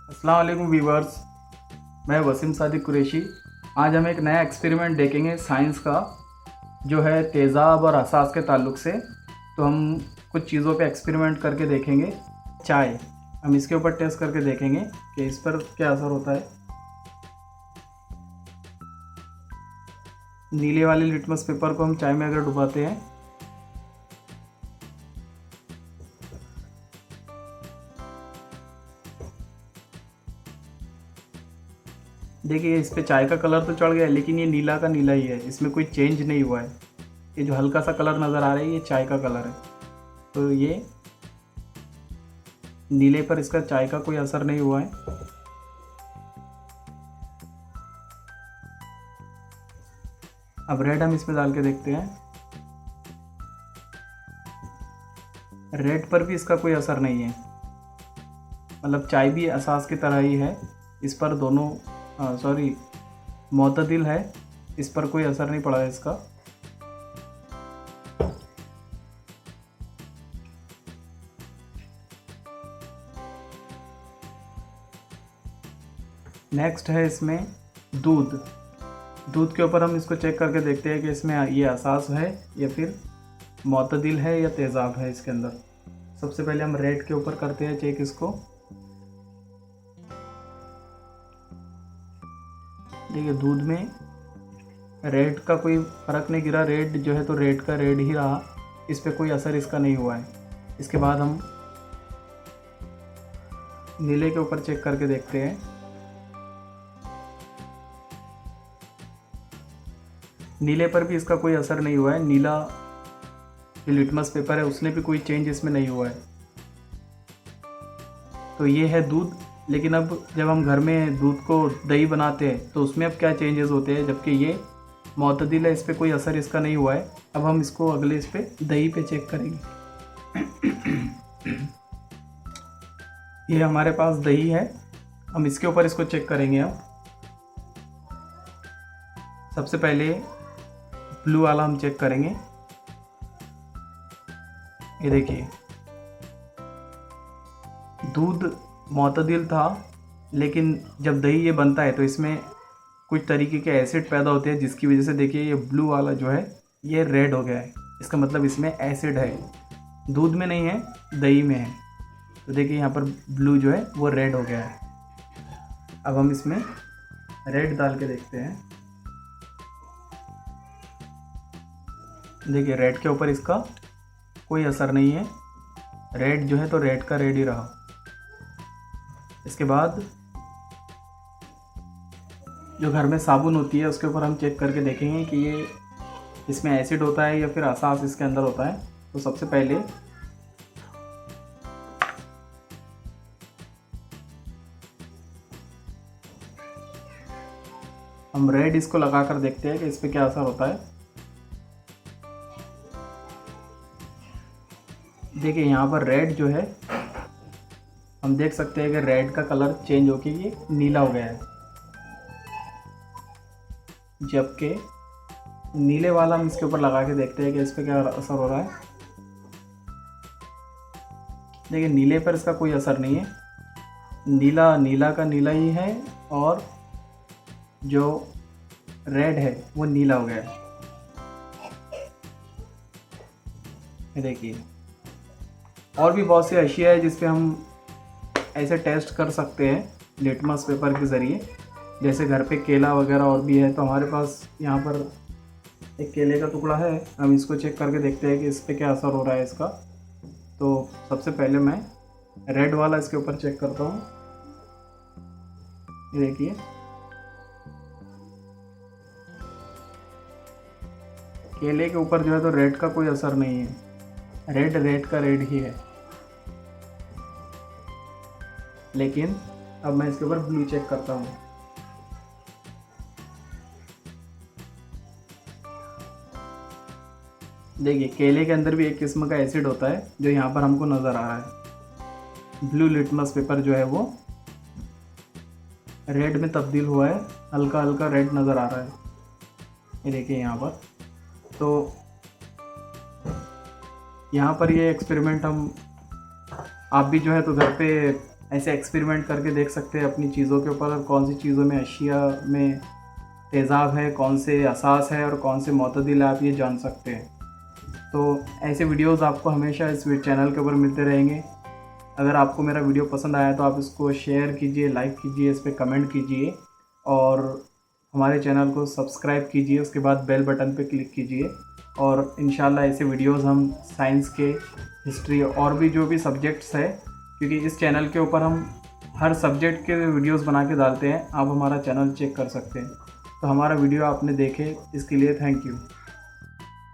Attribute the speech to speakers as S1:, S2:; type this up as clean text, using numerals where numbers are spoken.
S1: अस्सलाम वालेकुम व्यूवर्स, मैं वसीम सादिक कुरैशी। आज हम एक नया एक्सपेरिमेंट देखेंगे साइंस का, जो है तेज़ाब और असास के ताल्लुक़ से। तो हम कुछ चीज़ों पे एक्सपेरिमेंट करके देखेंगे। चाय, हम इसके ऊपर टेस्ट करके देखेंगे कि इस पर क्या असर होता है। नीले वाले लिटमस पेपर को हम चाय में अगर डुबाते हैं, देखिए इस पे चाय का कलर तो चढ़ गया है, लेकिन ये नीला का नीला ही है, इसमें कोई चेंज नहीं हुआ है। ये जो हल्का सा कलर नज़र आ रहा है, ये चाय का कलर है। तो ये नीले पर इसका चाय का कोई असर नहीं हुआ है। अब रेड हम इसमें डाल के देखते हैं। रेड पर भी इसका कोई असर नहीं है, मतलब चाय भी असास की तरह ही है। इस पर दोनों मोतदिल है, इस पर कोई असर नहीं पड़ा है इसका। नेक्स्ट है इसमें दूध। दूध के ऊपर हम इसको चेक करके देखते हैं कि इसमें ये असास है या फिर मोतदिल है या तेज़ाब है इसके अंदर। सबसे पहले हम रेड के ऊपर करते हैं चेक इसको। देखिए दूध में रेड का कोई फ़र्क नहीं गिरा, रेड जो है तो रेड का रेड ही रहा, इस पर कोई असर इसका नहीं हुआ है। इसके बाद हम नीले के ऊपर चेक करके देखते हैं। नीले पर भी इसका कोई असर नहीं हुआ है। नीला जो लिटमस पेपर है उसने भी कोई चेंज इसमें नहीं हुआ है। तो ये है दूध। लेकिन अब जब हम घर में दूध को दही बनाते हैं तो उसमें अब क्या चेंजेस होते हैं, जबकि ये मोतदिल है, इस पर कोई असर इसका नहीं हुआ है। अब हम इसको अगले इस पे दही पे चेक करेंगे। ये हमारे पास दही है, हम इसके ऊपर इसको चेक करेंगे। अब सबसे पहले ब्लू वाला हम चेक करेंगे। ये देखिए दूध मोतदिल था, लेकिन जब दही ये बनता है तो इसमें कुछ तरीके के एसिड पैदा होते हैं, जिसकी वजह से देखिए ये ब्लू वाला जो है ये रेड हो गया है। इसका मतलब इसमें एसिड है, दूध में नहीं है, दही में है। तो देखिए यहाँ पर ब्लू जो है वो रेड हो गया है। अब हम इसमें रेड डाल के देखते हैं। देखिए रेड के ऊपर इसका कोई असर नहीं है, रेड जो है तो रेड का रेड ही रहा। इसके बाद जो घर में साबुन होती है उसके ऊपर हम चेक करके देखेंगे कि ये इसमें एसिड होता है या फिर असास इसके अंदर होता है। तो सबसे पहले हम रेड इसको लगा कर देखते हैं कि इस पर क्या असर होता है। देखिए यहाँ पर रेड जो है हम देख सकते हैं कि रेड का कलर चेंज होकर ये नीला हो गया है, जबकि नीले वाला हम इसके ऊपर लगा के देखते हैं कि इस पर क्या असर हो रहा है। देखिए नीले पर इसका कोई असर नहीं है, नीला नीला का नीला ही है और जो रेड है वो नीला हो गया है। ये देखिए और भी बहुत सी अशिया है जिस पे हम ऐसे टेस्ट कर सकते हैं लिटमस पेपर के ज़रिए। जैसे घर पे केला वगैरह और भी है, तो हमारे पास यहाँ पर एक केले का टुकड़ा है, हम इसको चेक करके देखते हैं कि इस पर क्या असर हो रहा है इसका। तो सबसे पहले मैं रेड वाला इसके ऊपर चेक करता हूँ। ये देखिए केले के ऊपर जो है तो रेड का कोई असर नहीं है, रेड रेड का रेड ही है। लेकिन अब मैं इसके ऊपर ब्लू चेक करता हूँ। देखिए केले के अंदर भी एक किस्म का एसिड होता है जो यहाँ पर हमको नज़र आ रहा है। ब्लू लिटमस पेपर जो है वो रेड में तब्दील हुआ है, हल्का हल्का रेड नज़र आ रहा है। ये देखिए यहाँ पर, तो यहाँ पर ये एक्सपेरिमेंट हम आप भी जो है तो घर पे ऐसे एक्सपेरिमेंट करके देख सकते हैं अपनी चीज़ों के ऊपर, और कौन सी चीज़ों में अशिया में तेज़ाब है, कौन से असास है और कौन से मोतदिल आप ये जान सकते हैं। तो ऐसे वीडियोस आपको हमेशा इस चैनल के ऊपर मिलते रहेंगे। अगर आपको मेरा वीडियो पसंद आया तो आप इसको शेयर कीजिए, लाइक कीजिए, इस पर कमेंट कीजिए और हमारे चैनल को सब्सक्राइब कीजिए। उसके बाद बेल बटन पे क्लिक कीजिए और इंशाल्लाह ऐसे वीडियोस हम साइंस के, हिस्ट्री और भी जो भी सब्जेक्ट्स है, क्योंकि इस चैनल के ऊपर हम हर सब्जेक्ट के वीडियोस बना के डालते हैं। आप हमारा चैनल चेक कर सकते हैं। तो हमारा वीडियो आपने देखे इसके लिए थैंक यू।